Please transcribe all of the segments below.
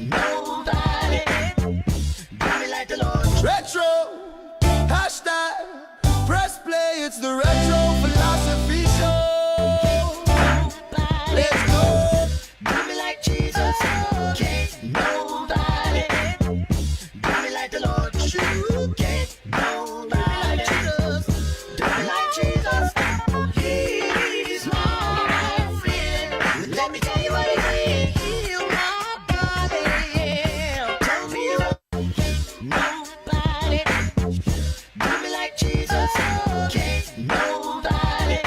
Nobody do me like the Lord. Retro, hashtag, press play, it's the retro philosophy show. Let's go. Do me like Jesus. Can't nobody do me like the Lord. You can't nobody do me like Jesus. He's my friend. Let me tell you what he did. Heal my body. Tell me what. Nobody do me like Jesus. Can't nobody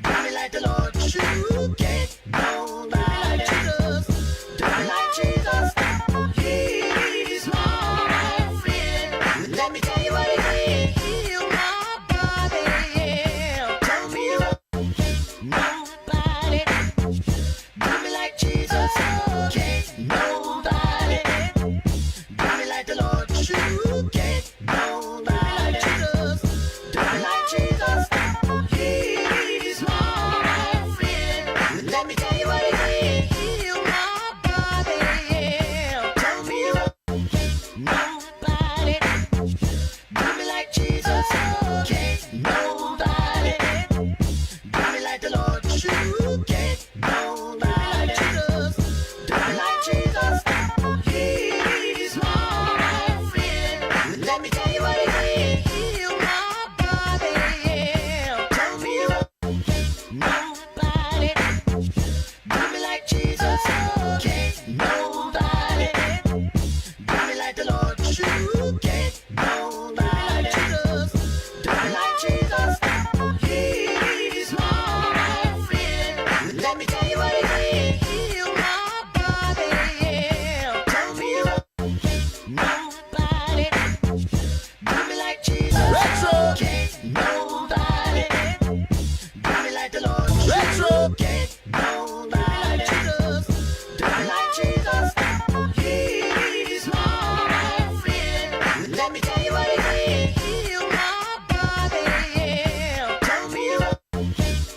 do me like the Lord. You can't nobody do me like Jesus. He's my friend. Let me tell you what he did. Heal my body. Tell me what. Nobody do me like Jesus. Can't nobody do me like the Lord. You can't nobody do me like Jesus. He's my friend. Let me tell you what he did. Heal my body. Tell me what. Nobody do me like Jesus. Can't nobody do me like the Lord. You can't nobody do me like Jesus. He's my friend. Let me tell you what he did. Heal my body. Tell me what. Nobody do me like Jesus. Can't nobody do me like the Lord. You can't nobody do me like Jesus. He's my friend. Let me tell you what he did. Heal my body. Tell me what. Nobody do me like Jesus. Retro. Can't nobody do me like the Lord. Retro. Can't nobody do me like Jesus. He's my friend. Let me tell you what he did. Heal my body. Tell me what.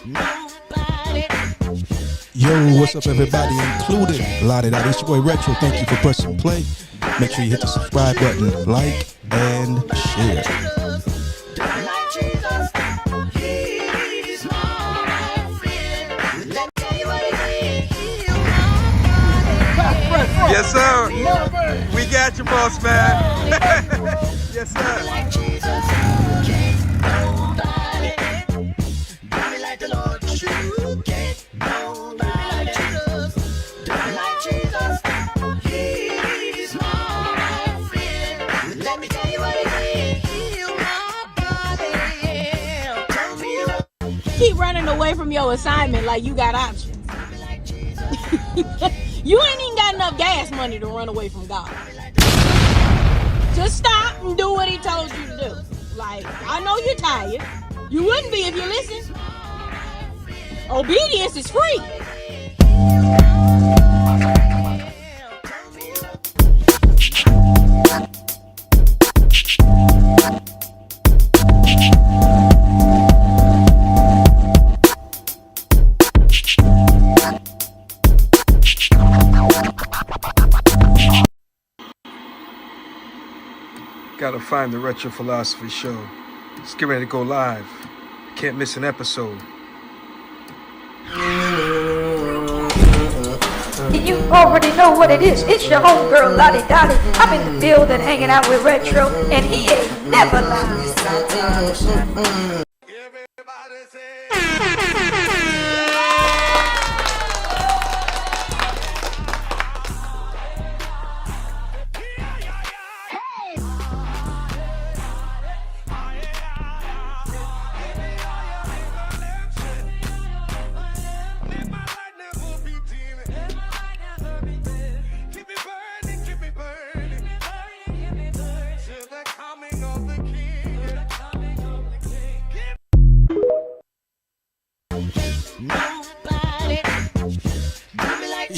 Nobody. Yo, what's up, everybody, including Lottie. It's your boy Retro. Thank you for pressing play. Make sure you hit the subscribe button, like, and share. Do me like Jesus. He's my friend. Let me tell you what he did. Heal my body. Yes, sir. We got you, boss man. Yes, sir. Like Jesus. Can't nobody do me like the Lord. You can't nobody do me like Jesus. He's my friend. Let me tell you what he did. Heal my body. Tell me what. Keep running away from your assignment like you got options. You ain't even got enough gas money to run away from God. Just stop and do what he told you to do. Like, I know you're tired. You wouldn't be if you listen. Obedience is free. Gotta find the Retro Philosophy Show. It's getting ready to go live. Can't miss an episode. You already know what it is. It's your homegirl, Lottie. I'm in the building hanging out with Retro, and he ain't never lied.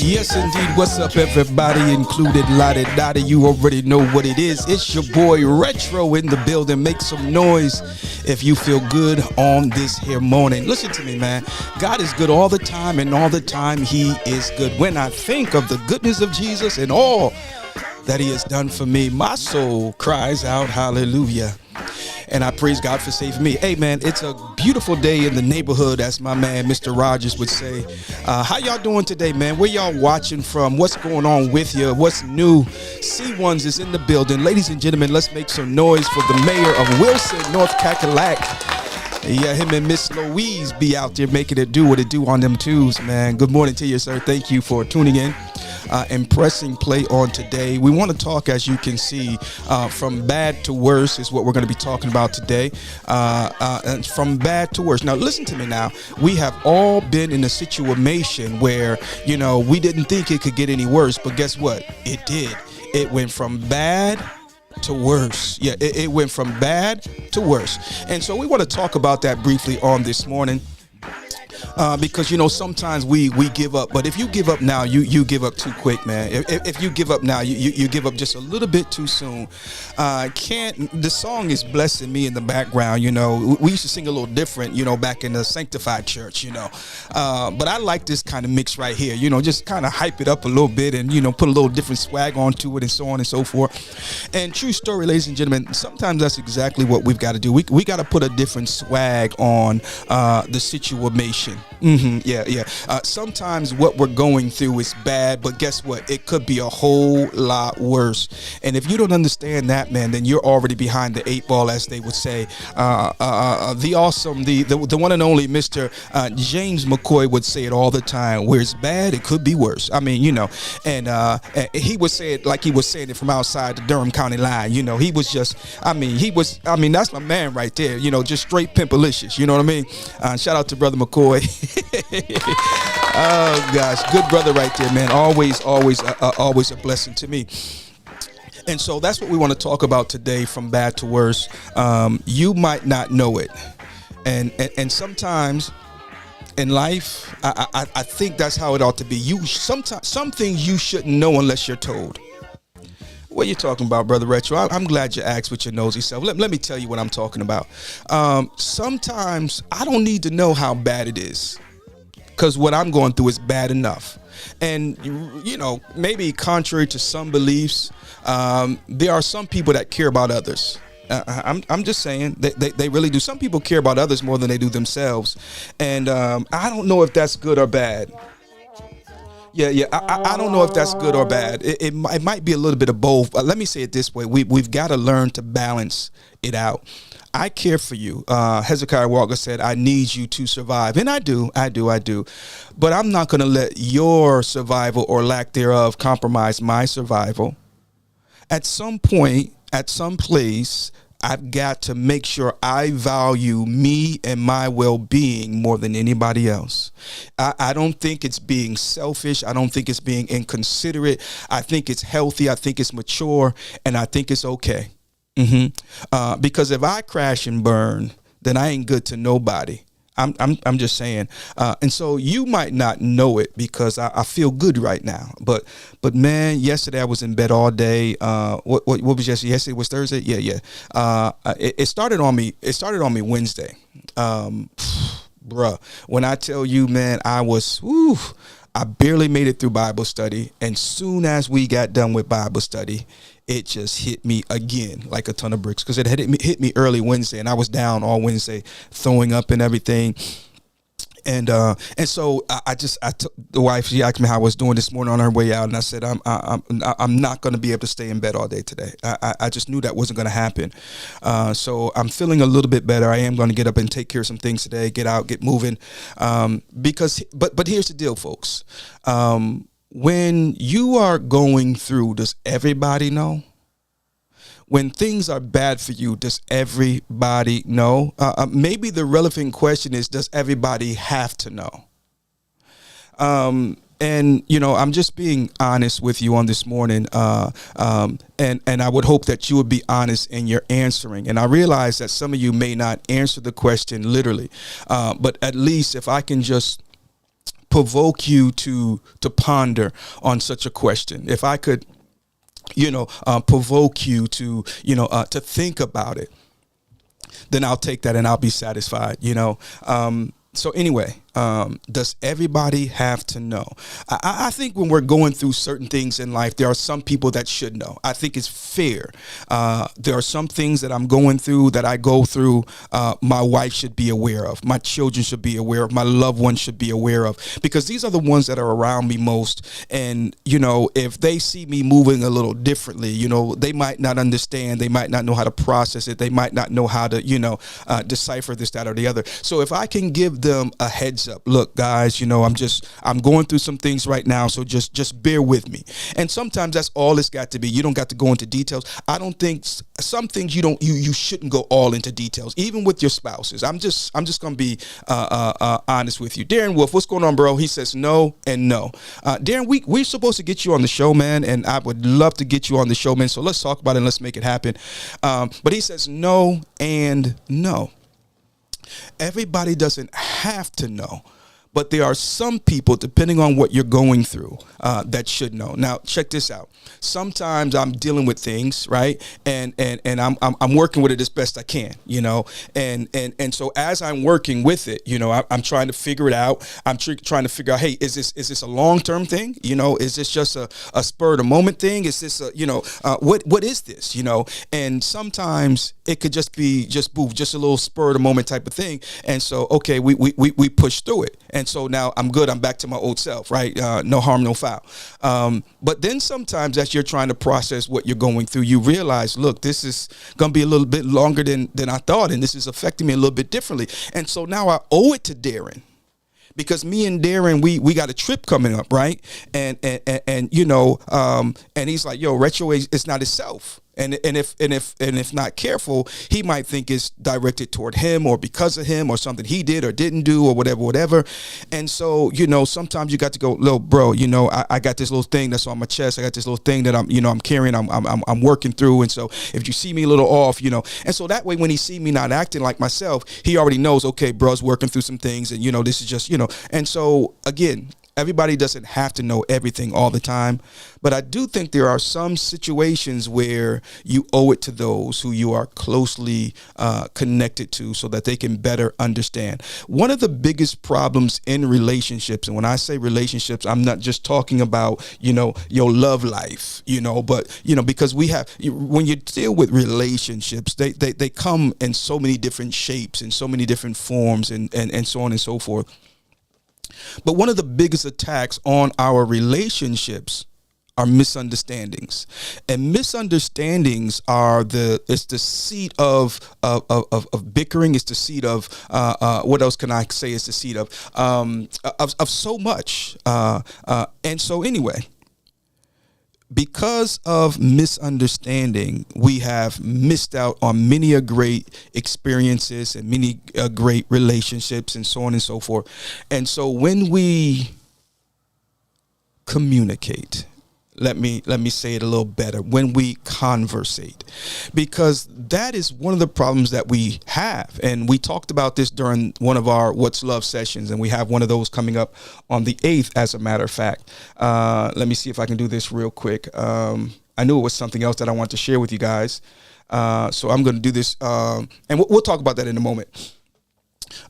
Yes, indeed. What's up, everybody, included Lottie, Dottie. You already know what it is. It's your boy Retro in the building. Make some noise if you feel good on this here morning. Listen to me, man. God is good all the time, and all the time He is good. When I think of the goodness of Jesus and all that He has done for me, my soul cries out, hallelujah. And I praise God for saving me. Hey, man, it's a beautiful day in the neighborhood, as my man, Mr. Rogers, would say. How y'all doing today, man? Where y'all watching from? What's going on with you? What's new? C1s is in the building. Ladies and gentlemen, let's make some noise for the mayor of Wilson, North Cackalack. Yeah, him and Miss Louise be out there making it do what it do on them twos, man. Good morning to you, sir. Thank you for tuning in and pressing play on today. We want to talk, as you can see, from bad to worse is what we're going to be talking about today. And from bad to worse. Now, listen to me now. We have all been in a situation where, you know, we didn't think it could get any worse, but guess what? It did. It went from bad to worse. Yeah, it went from bad to worse. And so we want to talk about that briefly on this morning. Because, you know, sometimes we give up, but if you give up now, you give up too quick, man. If you give up now, you give up just a little bit too soon. The song is blessing me in the background. You know, we used to sing a little different, you know, back in the sanctified church, you know, but I like this kind of mix right here, you know, just kind of hype it up a little bit and, you know, put a little different swag onto it and so on and so forth. And true story, ladies and gentlemen, sometimes that's exactly what we've got to do. We got to put a different swag on the situation. Yeah. Sometimes what we're going through is bad, but guess what? It could be a whole lot worse. And if you don't understand that, man, then you're already behind the eight ball, as they would say. The awesome, the one and only Mr. James McCoy would say it all the time. Where it's bad, it could be worse. I mean, you know, and he would say it like he was saying it from outside the Durham County line. You know, he was just, that's my man right there. You know, just straight pimpalicious. You know what I mean? Shout out to Brother McCoy. Oh gosh, good brother right there, man. Always a blessing to me. And so that's what we want to talk about today, from bad to worse. You might not know it, and sometimes in life, I think that's how it ought to be. Sometimes some things you shouldn't know unless you're told. What are you talking about, Brother Retro? I'm glad you asked with your nosy self. Let me tell you what I'm talking about. Sometimes I don't need to know how bad it is, because what I'm going through is bad enough. And, you know, maybe contrary to some beliefs, there are some people that care about others. I'm just saying they really do. Some people care about others more than they do themselves. And I don't know if that's good or bad. Yeah. I don't know if that's good or bad. It might be a little bit of both. Let me say it this way. We've got to learn to balance it out. I care for you. Hezekiah Walker said, I need you to survive. And I do. But I'm not going to let your survival or lack thereof compromise my survival. At some point, at some place, I've got to make sure I value me and my well-being more than anybody else. I don't think it's being selfish. I don't think it's being inconsiderate. I think it's healthy. I think it's mature. And I think it's okay. Because if I crash and burn, then I ain't good to nobody. I'm just saying. And so you might not know it because I feel good right now. But man, yesterday I was in bed all day. What was yesterday? Yesterday was Thursday. Yeah. It started on me. It started on me Wednesday. Bruh, when I tell you, man, I barely made it through Bible study. And soon as we got done with Bible study, it just hit me again like a ton of bricks, because it hit me early Wednesday, and I was down all Wednesday, throwing up and everything. And so I took the wife. She asked me how I was doing this morning on her way out, and I said I'm not going to be able to stay in bed all day today. I just knew that wasn't going to happen. So I'm feeling a little bit better. I am going to get up and take care of some things today. Get out, get moving. But here's the deal, folks. When you are going through, does everybody know? When things are bad for you, does everybody know? Maybe the relevant question is, does everybody have to know? And, you know, I'm just being honest with you on this morning. And I would hope that you would be honest in your answering. And I realize that some of you may not answer the question literally. But at least if I can just provoke you to ponder on such a question, if I could, provoke you to, to think about it, then I'll take that and I'll be satisfied. So anyway, does everybody have to know? I think when we're going through certain things in life, there are some people that should know. I think it's fair. There are some things that I'm going through, that I go through, my wife should be aware of. My children should be aware of. My loved ones should be aware of. Because these are the ones that are around me most. And, if they see me moving a little differently, they might not understand. They might not know how to process it. They might not know how to, decipher this, that, or the other. So if I can give them a heads up, look, guys, I'm going through some things right now, so just bear with me. And sometimes that's all it's got to be. You don't got to go into details. I don't think some things you shouldn't go all into details, even with your spouses. I'm just gonna be honest with you. Darren Wolf, what's going on, bro? He says no and no. Darren, we're supposed to get you on the show, man, and I would love to get you on the show, man. So let's talk about it and let's make it happen. But he says no and no. Everybody doesn't have to know, but there are some people, depending on what you're going through, that should know. Now, check this out. Sometimes I'm dealing with things, right, and I'm working with it as best I can, and so as I'm working with it, I'm trying to figure it out. I'm trying to figure out, hey, is this a long-term thing? Is this just a spur of the moment thing? Is this what is this? And sometimes it could just be just a little spur of the moment type of thing. And so, okay, we push through it. And so now I'm good. I'm back to my old self, right? No harm, no foul. But then sometimes as you're trying to process what you're going through, you realize, look, this is going to be a little bit longer than I thought. And this is affecting me a little bit differently. And so now I owe it to Darren. Because me and Darren, we got a trip coming up, right? And he's like, yo, retro is not itself. And if not careful, he might think it's directed toward him or because of him or something he did or didn't do or whatever. And so, sometimes you got to go, little bro, I got this little thing that's on my chest. I got this little thing that I'm carrying. I'm working through. And so if you see me a little off, and so that way when he see me not acting like myself, he already knows, okay, bro's working through some things and, this is just, and so again, everybody doesn't have to know everything all the time, but I do think there are some situations where you owe it to those who you are closely connected to so that they can better understand. One of the biggest problems in relationships, and when I say relationships, I'm not just talking about, your love life, but, because when you deal with relationships, they come in so many different shapes and so many different forms and so on and so forth. But one of the biggest attacks on our relationships are misunderstandings, and misunderstandings are the seed of bickering. It's the seed of what else can I say? It's the seed of so much. And so anyway, because of misunderstanding, we have missed out on many a great experiences and many great relationships and so on and so forth. And so when we communicate, let me say it a little better, when we conversate, because that is one of the problems that we have. And we talked about this during one of our What's Love sessions, and we have one of those coming up on the 8th, as a matter of fact. Let me see if I can do this real quick. I knew it was something else that I want to share with you guys. So I'm going to do this, and we'll talk about that in a moment.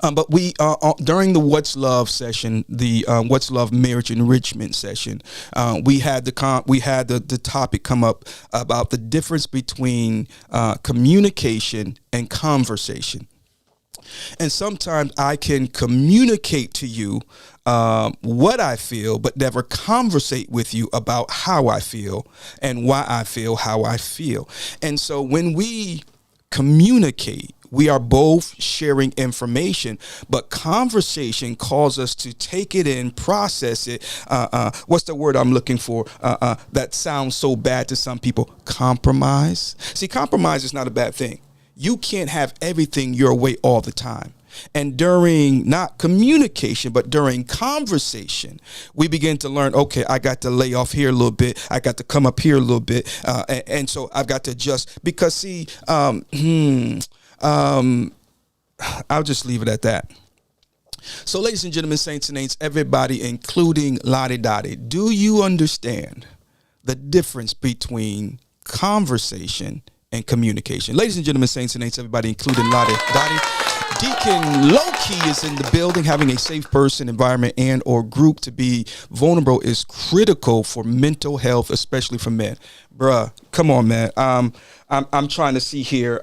But we during the What's Love session, the What's Love marriage enrichment session, we had the topic come up about the difference between communication and conversation. And sometimes I can communicate to you what I feel, but never conversate with you about how I feel and why I feel how I feel. And so when we communicate, we are both sharing information, but conversation calls us to take it in, process it. What's the word I'm looking for? That sounds so bad to some people. Compromise. See, compromise is not a bad thing. You can't have everything your way all the time. And during not communication, but during conversation, we begin to learn, okay, I got to lay off here a little bit. I got to come up here a little bit. And so I've got to adjust because see, I'll just leave it at that. So, ladies and gentlemen, saints and ain'ts, everybody, including Lottie Dottie, do you understand the difference between conversation and communication? Ladies and gentlemen, saints and ain'ts, everybody, including Lottie Dottie, Deacon Low-Key is in the building. Having a safe person, environment, and or group to be vulnerable is critical for mental health, especially for men. Bruh, come on, man. I'm trying to see here.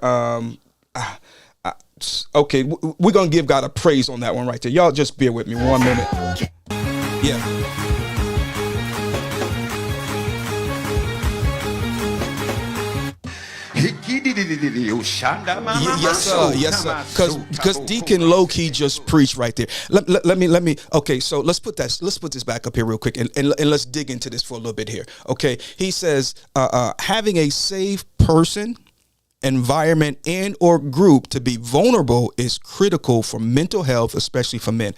Okay, we're gonna give God a praise on that one right there. Y'all just bear with me 1 minute. Yeah. Yes, sir. Yes, sir. Because Deacon Low-Key just preached right there. Let me. Okay, so let's put this back up here real quick, and let's dig into this for a little bit here. Okay, he says having a safe person, environment, and or group to be vulnerable is critical for mental health, especially for men.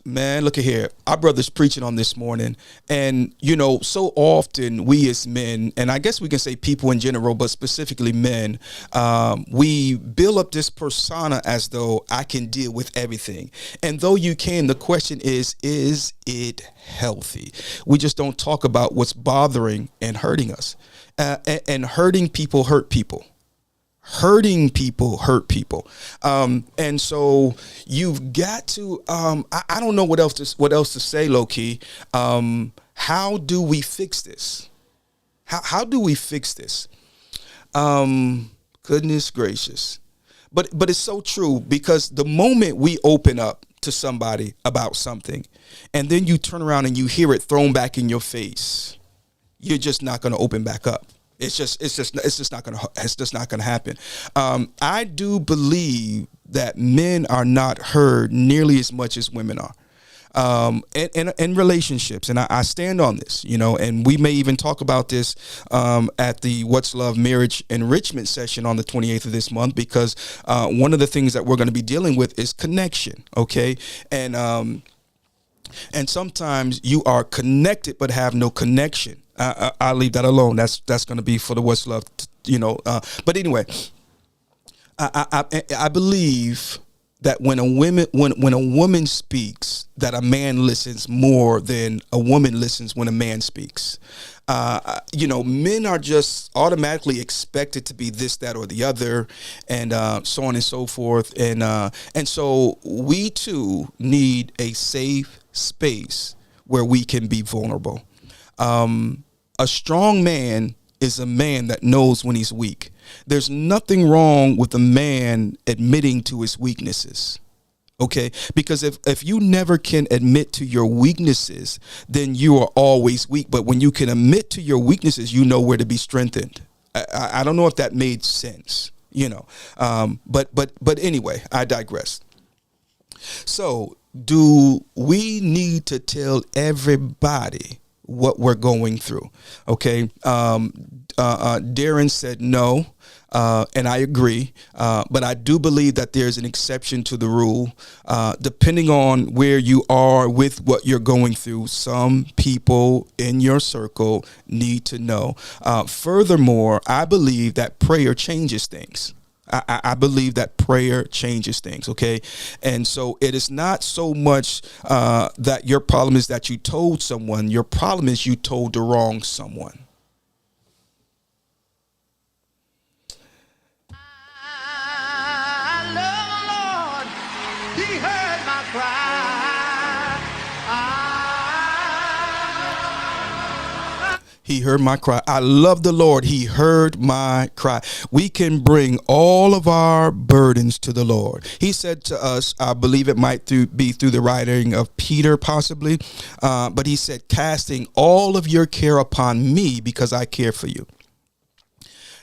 Man, look at here. Our brother's preaching on this morning. And, you know, so often we as men, and I guess we can say people in general, but specifically men, we build up this persona as though I can deal with everything. And though you can, the question is it healthy? We just don't talk about what's bothering and hurting us. And hurting people hurt people. Hurting people hurt people, and so you've got to. I don't know what else to say, Low-Key. How do we fix this? How do we fix this? Goodness gracious, but it's so true, because the moment we open up to somebody about something, and then you turn around and you hear it thrown back in your face, you're just not going to open back up. It's just not gonna happen. I do believe that men are not heard nearly as much as women are. In relationships, and I stand on this, you know, and we may even talk about this at the What's Love Marriage Enrichment session on the 28th of this month, because one of the things that we're going to be dealing with is connection, okay? And sometimes you are connected but have no connection. I'll leave that alone. That's going to be for the What's Love, you know. But anyway, I believe that when a woman speaks, that a man listens more than a woman listens when a man speaks. You know, men are just automatically expected to be this, that, or the other, and so on and so forth. And so we too need a safe space where we can be vulnerable. A strong man is a man that knows when he's weak. There's nothing wrong with a man admitting to his weaknesses. Okay, because if you never can admit to your weaknesses, then you are always weak. But when you can admit to your weaknesses, you know where to be strengthened. I don't know if that made sense, you know. But anyway, I digress. So, do we need to tell everybody what we're going through? Okay. Darren said no. And I agree. But I do believe that there's an exception to the rule. Depending on where you are with what you're going through, some people in your circle need to know. Furthermore, I believe that prayer changes things. I believe that prayer changes things, okay? And so it is not so much that your problem is that you told someone. Your problem is you told the wrong someone. I love the Lord. He heard my cry. He heard my cry. I love the Lord. He heard my cry. We can bring all of our burdens to the Lord. He said to us, I believe it might be through the writing of Peter, possibly. But he said, casting all of your care upon me because I care for you.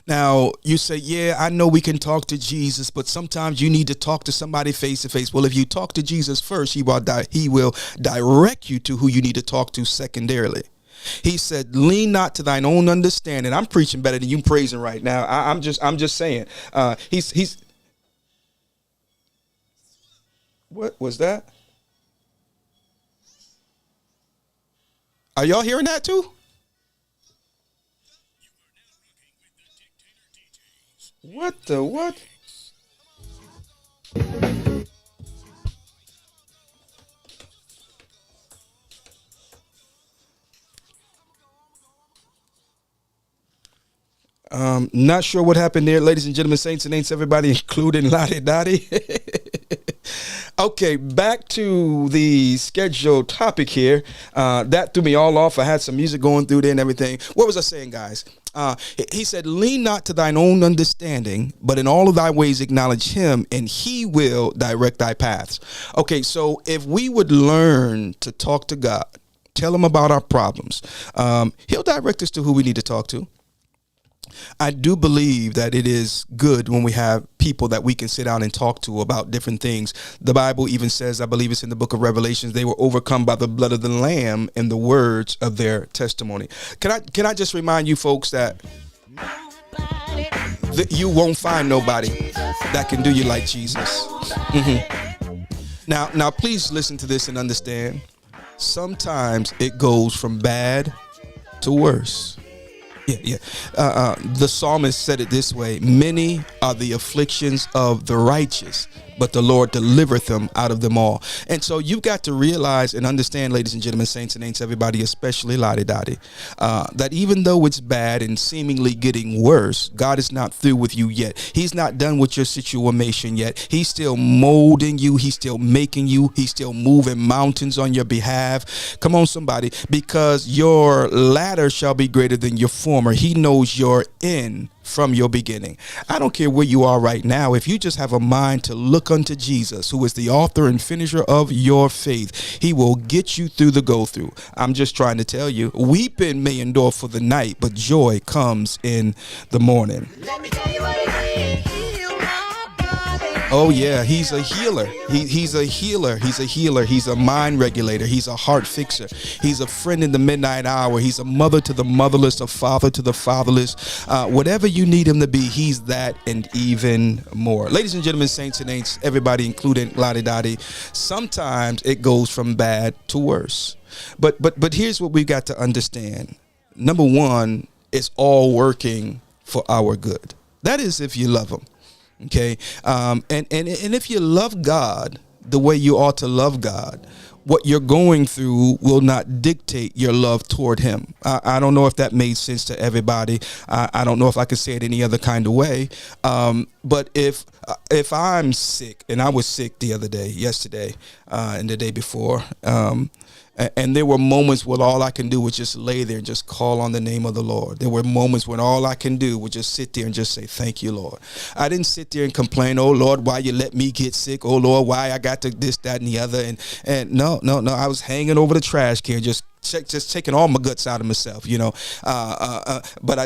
Now, you say, yeah, I know we can talk to Jesus, but sometimes you need to talk to somebody face to face. Well, if you talk to Jesus first, he will direct you to who you need to talk to secondarily. He said, lean not to thine own understanding. I'm preaching better than you praising right now. I'm just saying. He's what was that? Are y'all hearing that too? What the what? Not sure what happened there, ladies and gentlemen, saints and ain'ts, everybody, including Lottie Dottie. Okay, back to the scheduled topic here. That threw me all off. I had some music going through there and everything. What was I saying, guys? He said, lean not to thine own understanding, but in all of thy ways acknowledge him, and he will direct thy paths. Okay, so if we would learn to talk to God, tell him about our problems, he'll direct us to who we need to talk to. I do believe that it is good when we have people that we can sit down and talk to about different things. The Bible even says, I believe it's in the book of Revelations, they were overcome by the blood of the Lamb and the words of their testimony. Can I just remind you folks that you won't find nobody that can do you like Jesus. Now, please listen to this and understand. Sometimes it goes from bad to worse. The psalmist said it this way: many are the afflictions of the righteous, but the Lord delivereth them out of them all. And so you've got to realize and understand, ladies and gentlemen, saints and ain'ts, everybody, especially Lottie Dottie, that even though it's bad and seemingly getting worse, God is not through with you yet. He's not done with your situation yet. He's still molding you. He's still making you. He's still moving mountains on your behalf. Come on, somebody, because your latter shall be greater than your former. He knows your end from your beginning. I don't care where you are right now. If you just have a mind to look unto Jesus, who is the author and finisher of your faith, he will get you through the go through. I'm just trying to tell you, weeping may endure for the night, but joy comes in the morning. Let me tell you what it is. Heal my body. Oh yeah, he's a healer. He's a healer. He's a healer. He's a mind regulator. He's a heart fixer. He's a friend in the midnight hour. He's a mother to the motherless, a father to the fatherless. Whatever you need him to be, he's that and even more. Ladies and gentlemen, saints and ain'ts, everybody, including Lottie Dottie, sometimes it goes from bad to worse. But here's what we got to understand. Number one, it's all working for our good. That is, if you love him. Okay. And if you love God the way you ought to love God, what you're going through will not dictate your love toward him. I don't know if that made sense to everybody. I don't know if I could say it any other kind of way. But if I'm sick, and I was sick yesterday, and the day before, and there were moments when all I can do was just lay there and just call on the name of the Lord. There were moments when all I can do was just sit there and just say, thank you, Lord. I didn't sit there and complain, oh, Lord, why you let me get sick? Oh, Lord, why I got to this, that, and the other. And no. I was hanging over the trash can, just taking all my guts out of myself, you know. But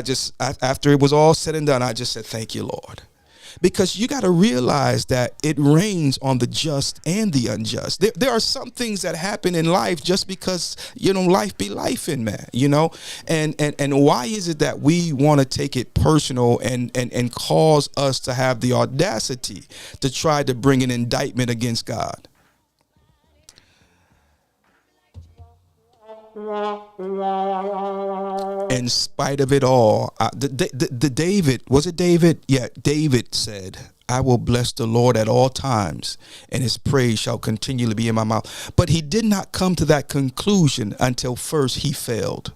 after it was all said and done, I just said, thank you, Lord. Because you got to realize that it rains on the just and the unjust. There are some things that happen in life just because, you know, life be life in, man, you know. And why is it that we want to take it personal and cause us to have the audacity to try to bring an indictment against God? In spite of it all, David said, I will bless the Lord at all times, and his praise shall continually be in my mouth. But he did not come to that conclusion until first he failed.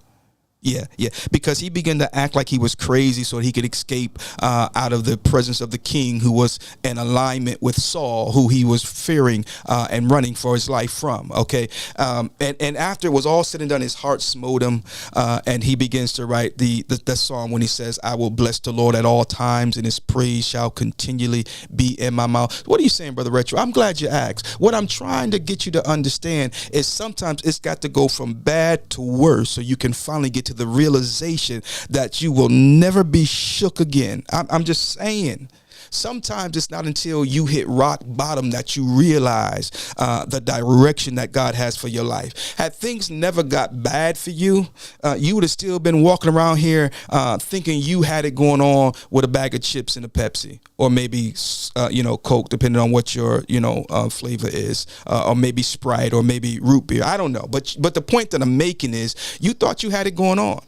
Yeah, because he began to act like he was crazy so he could escape out of the presence of the king, who was in alignment with Saul, who he was fearing and running for his life from. Okay, and after it was all said and done, his heart smote him, and he begins to write the psalm when he says, I will bless the Lord at all times, and his praise shall continually be in my mouth. What are you saying, Brother Retro? I'm glad you asked. What I'm trying to get you to understand is sometimes it's got to go from bad to worse so you can finally get to the realization that you will never be shook again. I'm just saying, sometimes it's not until you hit rock bottom that you realize the direction that God has for your life. Had things never got bad for you, you would have still been walking around here thinking you had it going on with a bag of chips and a Pepsi, or maybe Coke, depending on what your flavor is, or maybe Sprite, or maybe root beer. I don't know, but the point that I'm making is you thought you had it going on.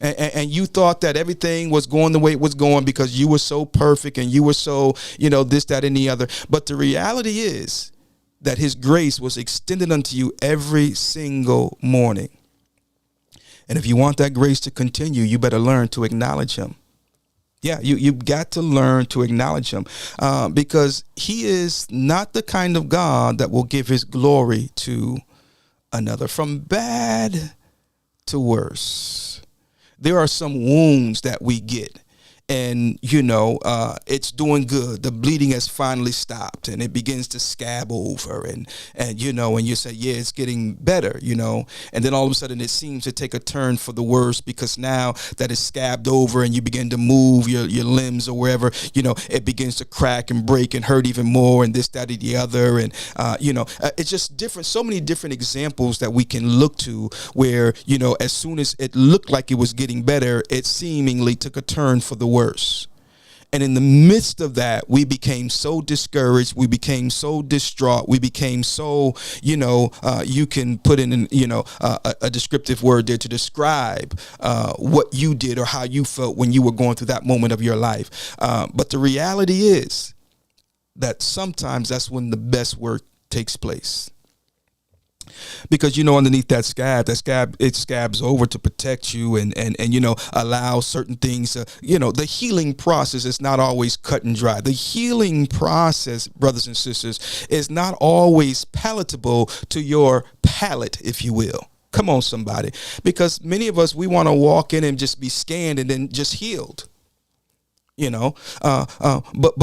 And you thought that everything was going the way it was going because you were so perfect and you were so, this, that, and the other. But the reality is that his grace was extended unto you every single morning. And if you want that grace to continue, you better learn to acknowledge him. Yeah, you've got to learn to acknowledge him, because he is not the kind of God that will give his glory to another. From bad to worse, there are some wounds that we get. And, it's doing good. The bleeding has finally stopped and it begins to scab over and you say, yeah, it's getting better, and then all of a sudden it seems to take a turn for the worse, because now that it's scabbed over and you begin to move your limbs or wherever, it begins to crack and break and hurt even more, and this, that, and the other. And, it's just different. So many different examples that we can look to where, as soon as it looked like it was getting better, it seemingly took a turn for the worse. And in the midst of that, we became so discouraged. We became so distraught. We became so, you can put in, a descriptive word there to describe what you did or how you felt when you were going through that moment of your life. But the reality is that sometimes that's when the best work takes place. Because underneath that scab, it scabs over to protect you and allow certain things to, the healing process is not always cut and dry. The healing process, brothers and sisters, is not always palatable to your palate, if you will. Come on, somebody. Because many of us, we want to walk in and just be scanned and then just healed. But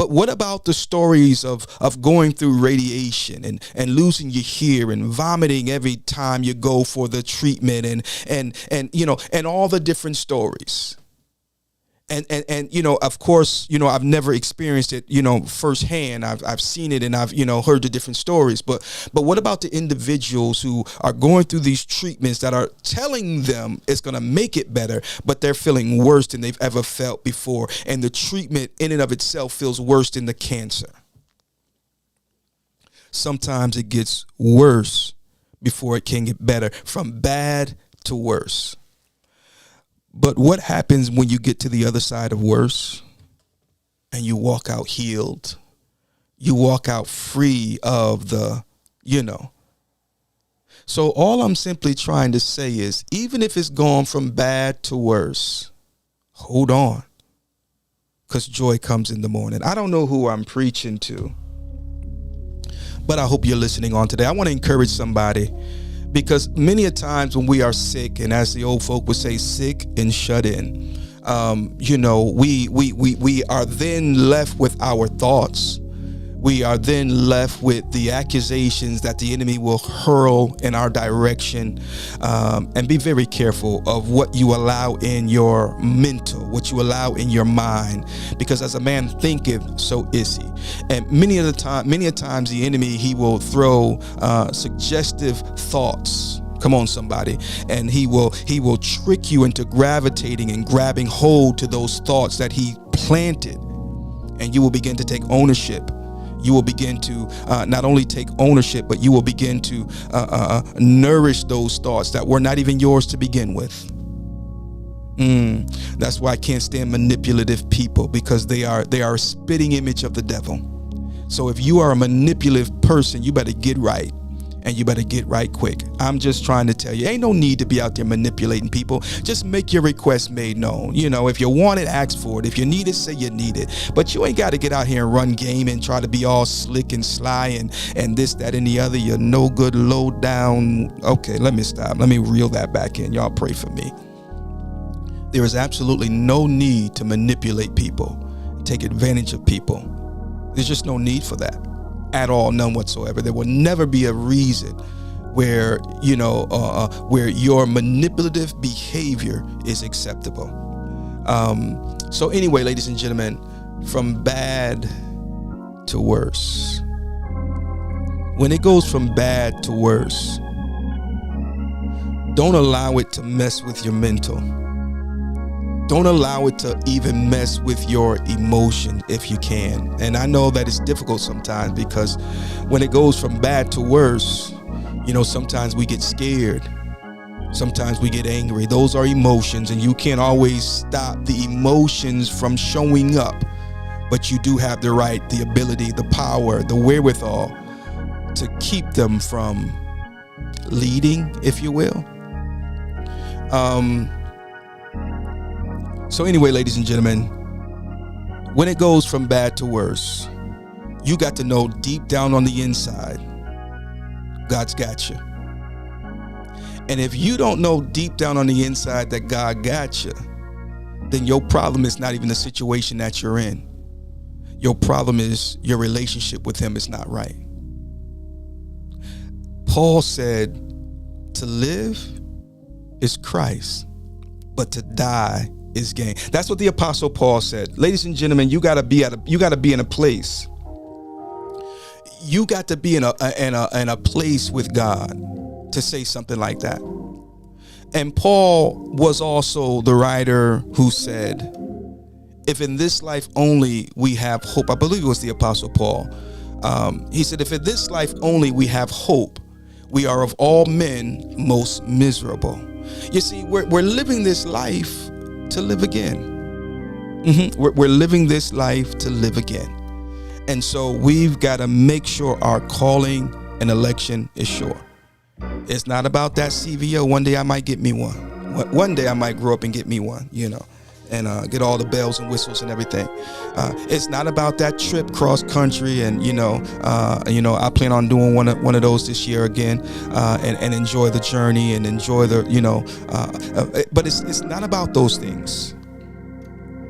what about the stories of going through radiation and losing your hearing, vomiting every time you go for the treatment, and all the different stories. And of course, I've never experienced it, firsthand. I've seen it and I've, heard the different stories. But what about the individuals who are going through these treatments that are telling them it's going to make it better, but they're feeling worse than they've ever felt before? And the treatment in and of itself feels worse than the cancer. Sometimes it gets worse before it can get better, from bad to worse. But what happens when you get to the other side of worse and you walk out healed? You walk out free of the, So all I'm simply trying to say is, even if it's gone from bad to worse, hold on, because joy comes in the morning. I don't know who I'm preaching to, but I hope you're listening on today. I want to encourage somebody. Because many a times when we are sick, and as the old folk would say, sick and shut in, we are then left with our thoughts. We are then left with the accusations that the enemy will hurl in our direction. And be very careful of what you allow in your mental, what you allow in your mind, because as a man thinketh, so is he. And many a times the enemy, he will throw suggestive thoughts. Come on, somebody. And he will trick you into gravitating and grabbing hold to those thoughts that he planted. And you will begin to take ownership. You will begin to not only take ownership, but you will begin to nourish those thoughts that were not even yours to begin with. That's why I can't stand manipulative people, because they are a spitting image of the devil. So if you are a manipulative person, you better get right. And you better get right quick. I'm just trying to tell you, ain't no need to be out there manipulating people. Just make your request made known. If you want it, ask for it. If you need it, say you need it. But you ain't got to get out here and run game and try to be all slick and sly and this, that, and the other. You're no good, low down. Okay, let me stop. Let me reel that back in. Y'all pray for me. There is absolutely no need to manipulate people, take advantage of people. There's just no need for that. At all, none whatsoever. There will never be a reason where where your manipulative behavior is acceptable. So anyway, ladies and gentlemen, from bad to worse. When it goes from bad to worse, don't allow it to mess with your mental. Don't allow it to even mess with your emotion if you can. And I know that it's difficult sometimes, because when it goes from bad to worse, sometimes we get scared. Sometimes we get angry. Those are emotions, and you can't always stop the emotions from showing up. But you do have the right, the ability, the power, the wherewithal to keep them from leading, if you will. So anyway, ladies and gentlemen, when it goes from bad to worse, you got to know deep down on the inside, God's got you. And if you don't know deep down on the inside that God got you, then your problem is not even the situation that you're in. Your problem is your relationship with him is not right. Paul said, to live is Christ, but to die is gain. That's what the Apostle Paul said. Ladies and gentlemen, you gotta be in a place. You got to be in a place with God to say something like that. And Paul was also the writer who said, if in this life only we have hope, I believe it was the Apostle Paul. He said, if in this life only we have hope, we are of all men most miserable. You see, we're living this life to live again. We're living this life to live again. And so we've got to make sure our calling and election is sure. It's not about that CVO. One day I might get me one. One day I might grow up and get me one, and get all the bells and whistles and everything. It's not about that trip cross country, and I plan on doing one of those this year again, and enjoy the journey and enjoy the but it's not about those things.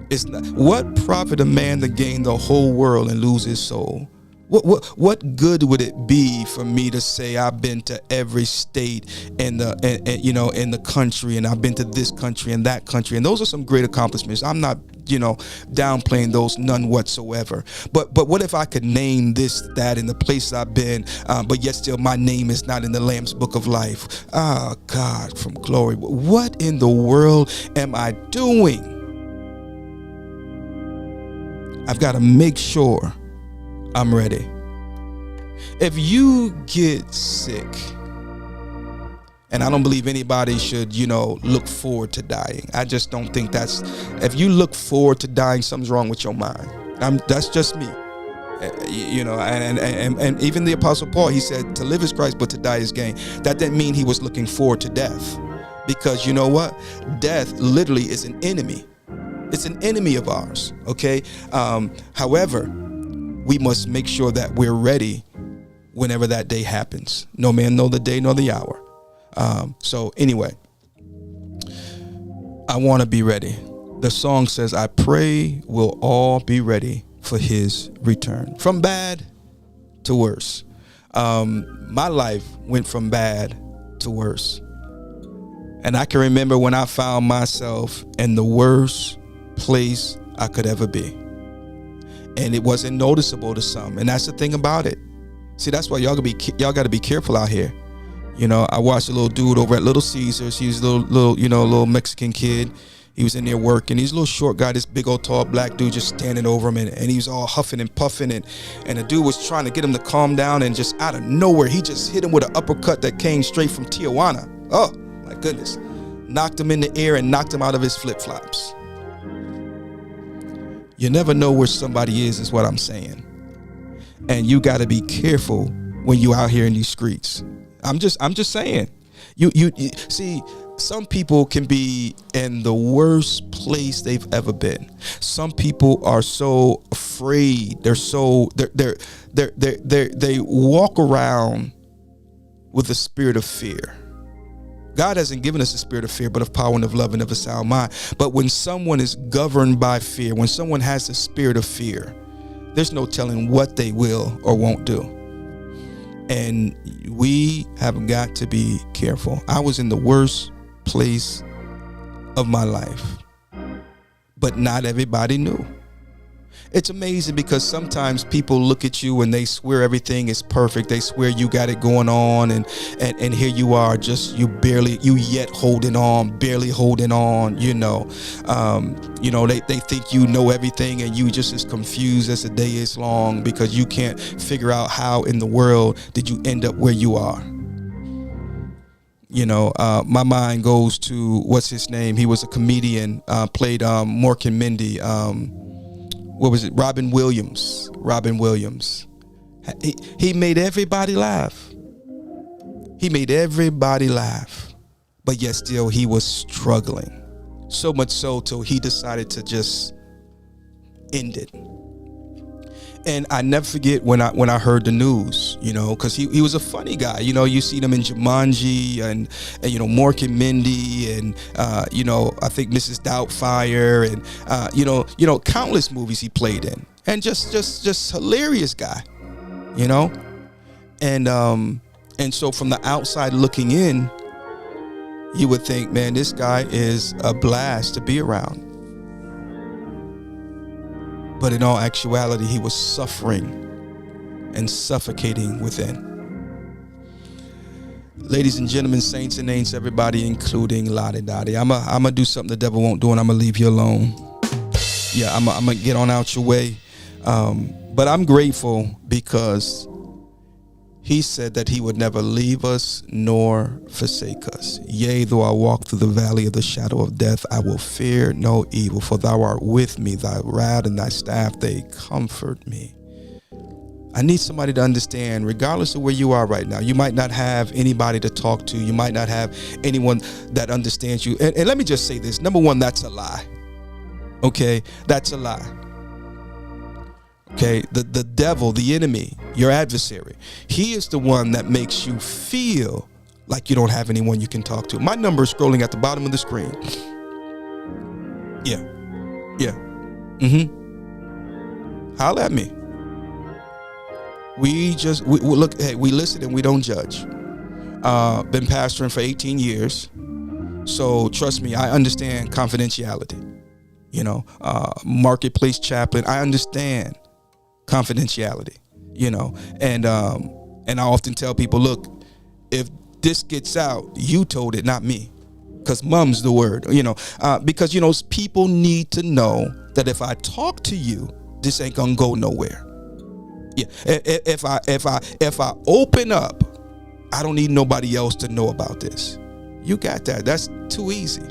It's not. What profit a man to gain the whole world and lose his soul? What good would it be for me to say I've been to every state in the country, and I've been to this country and that country, and those are some great accomplishments. I'm not downplaying those, none whatsoever. But what if I could name this, that, in the places I've been, but yet still my name is not in the Lamb's Book of Life? Ah, God from glory. What in the world am I doing? I've got to make sure I'm ready. If you get sick, and I don't believe anybody should, look forward to dying. I just don't think if you look forward to dying, something's wrong with your mind. That's just me. And even the Apostle Paul, he said, to live is Christ, but to die is gain. That didn't mean he was looking forward to death. Because you know what? Death literally is an enemy. It's an enemy of ours, okay? However, we must make sure that we're ready whenever that day happens. No man know the day nor the hour. So anyway, I want to be ready. The song says, I pray we'll all be ready for his return. From bad to worse. My life went from bad to worse. And I can remember when I found myself in the worst place I could ever be. And it wasn't noticeable to some. And that's the thing about it. See, that's why y'all got to be careful out here. I watched a little dude over at Little Caesars. He was a little Mexican kid. He was in there working. He's a little short guy, this big old tall black dude just standing over him, and he was all huffing and puffing, and the dude was trying to get him to calm down, and just out of nowhere, he just hit him with an uppercut that came straight from Tijuana. Oh, my goodness. Knocked him in the air and knocked him out of his flip-flops. You never know where somebody is what I'm saying. And you got to be careful when you out here in these streets. I'm just saying. You see, some people can be in the worst place they've ever been. Some people are so afraid. They walk around with a spirit of fear. God hasn't given us a spirit of fear, but of power and of love and of a sound mind. But when someone is governed by fear, when someone has the spirit of fear, there's no telling what they will or won't do. And we have got to be careful. I was in the worst place of my life, but not everybody knew. It's amazing because sometimes people look at you and they swear everything is perfect. They swear you got it going on, and here you are, just you yet holding on, barely holding on. They think you know everything, and you just as confused as the day is long because you can't figure out how in the world did you end up where you are. My mind goes to what's his name? He was a comedian, played Mork and Mindy. What was it? Robin Williams. He made everybody laugh. But yet still he was struggling. So much so till he decided to just ended. And I never forget when I heard the news, because he was a funny guy. You see them in Jumanji and Mork and Mindy and I think Mrs. Doubtfire and countless movies he played in, and just hilarious guy, and so from the outside looking in, you would think, man, this guy is a blast to be around. But in all actuality, he was suffering and suffocating within. Ladies and gentlemen, saints and ain'ts, everybody, including Lottie, Dottie. I'm going to do something the devil won't do, and I'm going to leave you alone. Yeah, I'm going to get on out your way. But I'm grateful because he said that he would never leave us nor forsake us. Yea, though I walk through the valley of the shadow of death, I will fear no evil, for thou art with me. Thy rod and thy staff, they comfort me. I need somebody to understand, regardless of where you are right now. You might not have anybody to talk to. You might not have anyone that understands you. And let me just say this. Number one, that's a lie. Okay, that's a lie. Okay, the devil, the enemy, your adversary, he is the one that makes you feel like you don't have anyone you can talk to. My number is scrolling at the bottom of the screen. Yeah. Holla at me. We look, hey, we listen and we don't judge. Been pastoring for 18 years. So trust me, I understand confidentiality. Marketplace chaplain, I understand confidentiality, and I often tell people, look, if this gets out, you told it, not me, because mum's the word, because people need to know that if I talk to you, this ain't gonna go nowhere. Yeah, if I open up, I don't need nobody else to know about this. You got that? That's too easy.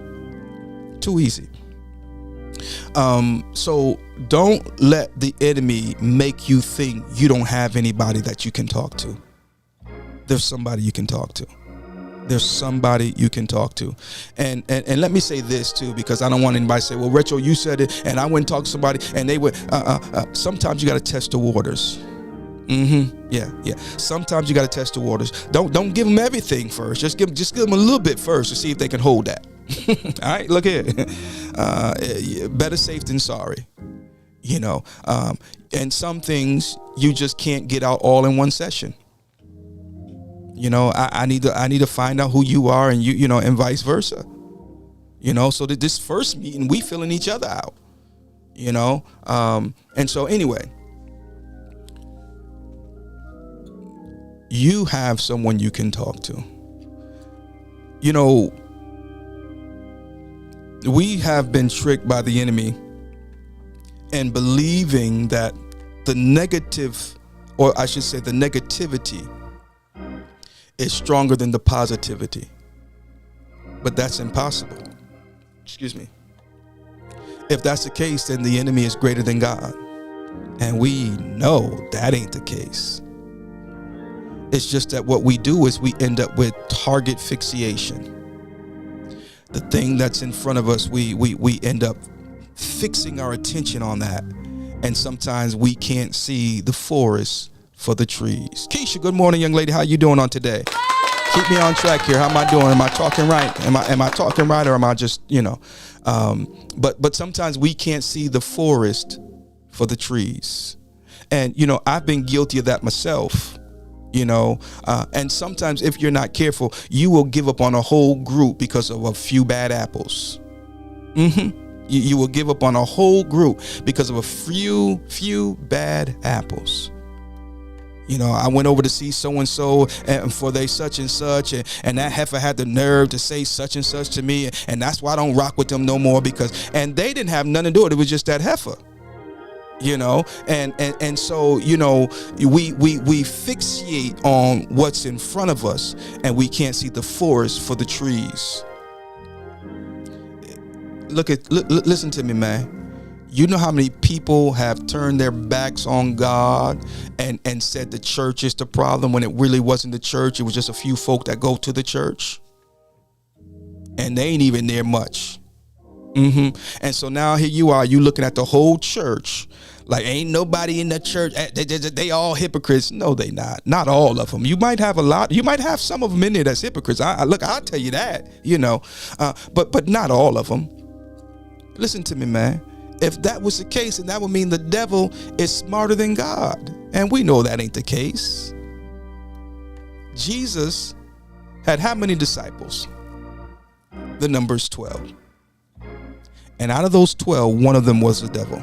So don't let the enemy make you think you don't have anybody that you can talk to. There's somebody you can talk to. And let me say this too, because I don't want anybody to say, well, Retro, you said it and I went and talked to somebody and they would, sometimes you got to test the waters. Yeah. Sometimes you got to test the waters. Don't give them everything first. Just give them a little bit first to see if they can hold that. All right, look here. Better safe than sorry. And some things you just can't get out all in one session. I need to find out who you are, and and vice versa. So that this first meeting we filling each other out. And so anyway, you have someone you can talk to. We have been tricked by the enemy and believing that the negative, or I should say the negativity, is stronger than the positivity. But that's impossible. Excuse me. If that's the case, then the enemy is greater than God. And we know that ain't the case. It's just that what we do is we end up with target fixation. The thing that's in front of us, we end up fixing our attention on that. And sometimes we can't see the forest for the trees. Keisha, good morning, young lady. How you doing on today? Keep me on track here. How am I doing? Am I talking right? Am I talking right, or am I just, but sometimes we can't see the forest for the trees. And, I've been guilty of that myself. And sometimes if you're not careful, you will give up on a whole group because of a few bad apples. You will give up on a whole group because of a few bad apples. I went over to see so-and-so and for they such and such, and that heifer had the nerve to say such and such to me, and that's why I don't rock with them no more, and they didn't have nothing to do with it. It was just that heifer. And so, we fixate on what's in front of us, and we can't see the forest for the trees. Listen to me, man. You know how many people have turned their backs on God and said the church is the problem when it really wasn't the church. It was just a few folk that go to the church, and they ain't even there much. And so now here you are, you looking at the whole church like ain't nobody in the church. They all hypocrites. No, they not all of them. You might have some of them in there that's hypocrites. I'll tell you that, but not all of them. Listen to me, man. If that was the case, then that would mean the devil is smarter than God, and we know that ain't the case. Jesus had how many disciples? The number's 12. And out of those 12, one of them was the devil.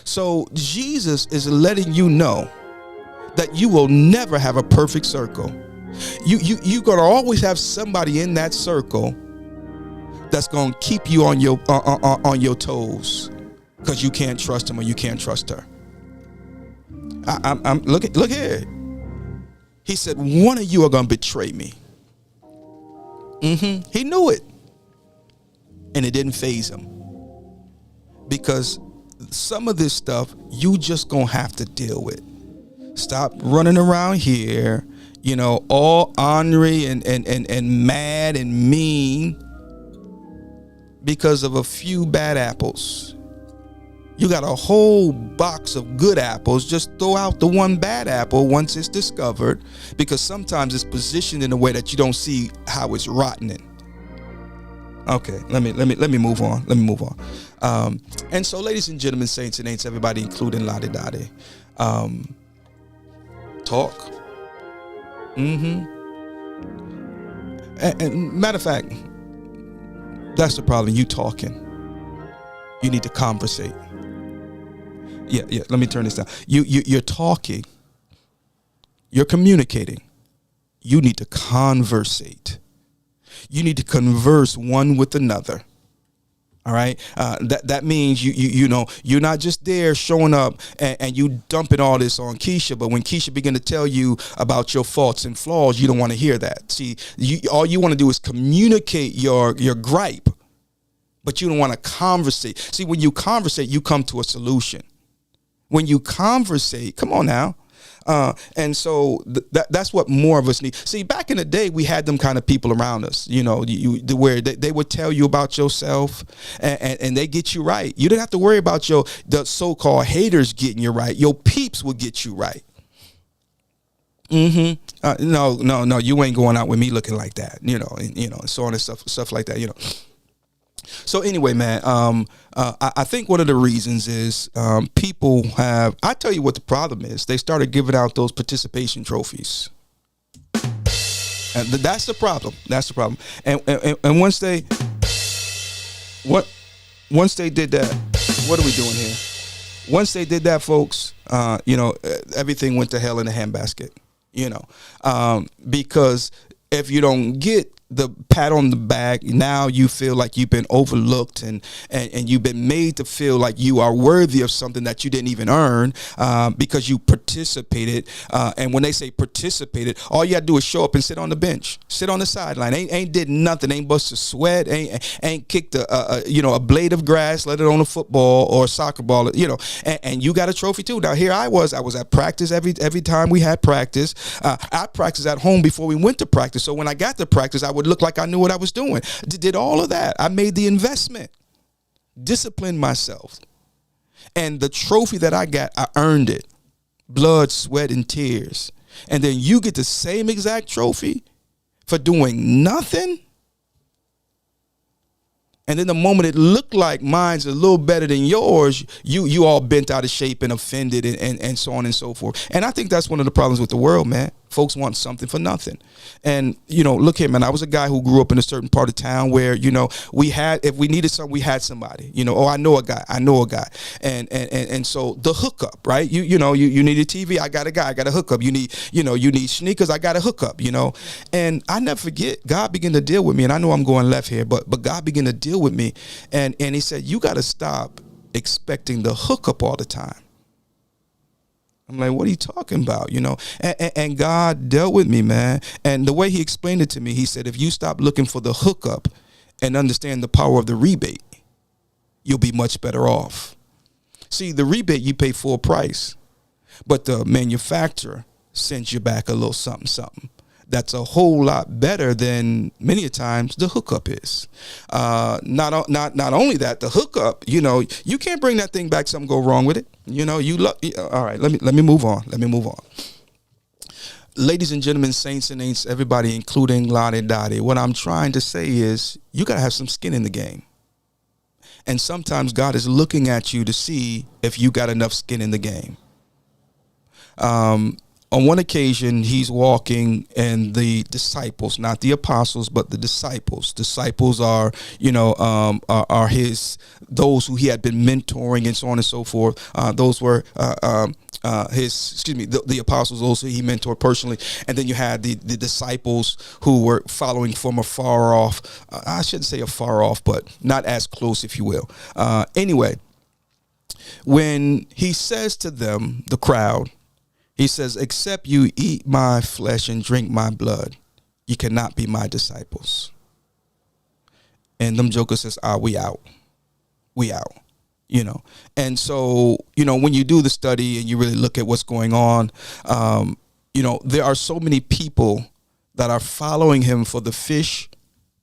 So Jesus is letting you know that you will never have a perfect circle. You're gonna always have somebody in that circle that's gonna keep you on your toes, because you can't trust him or you can't trust her. Look here. He said, one of you are gonna betray me. He knew it. And it didn't faze him, because some of this stuff you just gonna have to deal with. Stop running around here, all ornery and mad and mean because of a few bad apples. You got a whole box of good apples. Just throw out the one bad apple once it's discovered, because sometimes it's positioned in a way that you don't see how it's rotting. Okay, let me move on. And so, ladies and gentlemen, saints and ain'ts, everybody, including Lottie, Dottie, talk. And matter of fact, that's the problem. You talking. You need to conversate. Yeah. Let me turn this down. You're talking. You're communicating. You need to conversate. You need to converse one with another. All right. That means you're not just there showing up and you dumping all this on Keisha. But when Keisha begin to tell you about your faults and flaws, you don't want to hear that. See, all you want to do is communicate your gripe, but you don't want to conversate. See, when you conversate, you come to a solution. When you conversate, come on now. And so that's what more of us need. See, back in the day, we had them kind of people around us, where they would tell you about yourself and they get you right. You didn't have to worry about the so-called haters getting you right. Your peeps will get you right. No, you ain't going out with me looking like that, and so on and stuff like that, So anyway, man, I think one of the reasons is people have, I tell you what the problem is. They started giving out those participation trophies. And that's the problem. And once they did that, what are we doing here? Once they did that, folks, everything went to hell in a handbasket, because if you don't get the pat on the back, now you feel like you've been overlooked and you've been made to feel like you are worthy of something that you didn't even earn because you participated. And when they say participated, all you got to do is show up and sit on the bench, sit on the sideline. Ain't did nothing, ain't bust a sweat, ain't kicked a blade of grass, let it on a football or a soccer ball, and you got a trophy too. Now here I was at practice every time we had practice. I practiced at home before we went to practice. So when I got to practice, I would look like I knew what I was doing. Did all of that. I made the investment, disciplined myself, and the trophy that I got, I earned it. Blood, sweat, and tears. And then you get the same exact trophy for doing nothing. And then the moment it looked like mine's a little better than yours, you all bent out of shape and offended and so on and so forth. And I think that's one of the problems with the world, man. Folks want something for nothing. And, look here, man, I was a guy who grew up in a certain part of town where, if we needed something, we had somebody, I know a guy. And so the hookup, right? You need a TV. I got a guy. I got a hookup. You need sneakers. I got a hookup, and I never forget, God began to deal with me. And I know I'm going left here, but God began to deal with me. And he said, you got to stop expecting the hookup all the time. I'm like, what are you talking about? And God dealt with me, man. And the way he explained it to me, he said, if you stop looking for the hookup and understand the power of the rebate, you'll be much better off. See, the rebate, you pay full price, but the manufacturer sends you back a little something. that's a whole lot better than many a times the hookup is. Not only that, the hookup, you can't bring that thing back. Something go wrong with it. All right. Let me move on. Ladies and gentlemen, saints and ain'ts, everybody, including Lottie, Dottie. What I'm trying to say is you got to have some skin in the game. And sometimes God is looking at you to see if you got enough skin in the game. On one occasion, he's walking, and the disciples, not the apostles, but the disciples. Disciples are, are those who he had been mentoring and so on and so forth. Those were the apostles, those who he mentored personally. And then you had the disciples who were following from afar off. I shouldn't say afar off, but not as close, if you will. Anyway, when he says to them, the crowd, he says, except you eat my flesh and drink my blood, you cannot be my disciples. And them jokers says, we out. And so, when you do the study and you really look at what's going on, there are so many people that are following him for the fish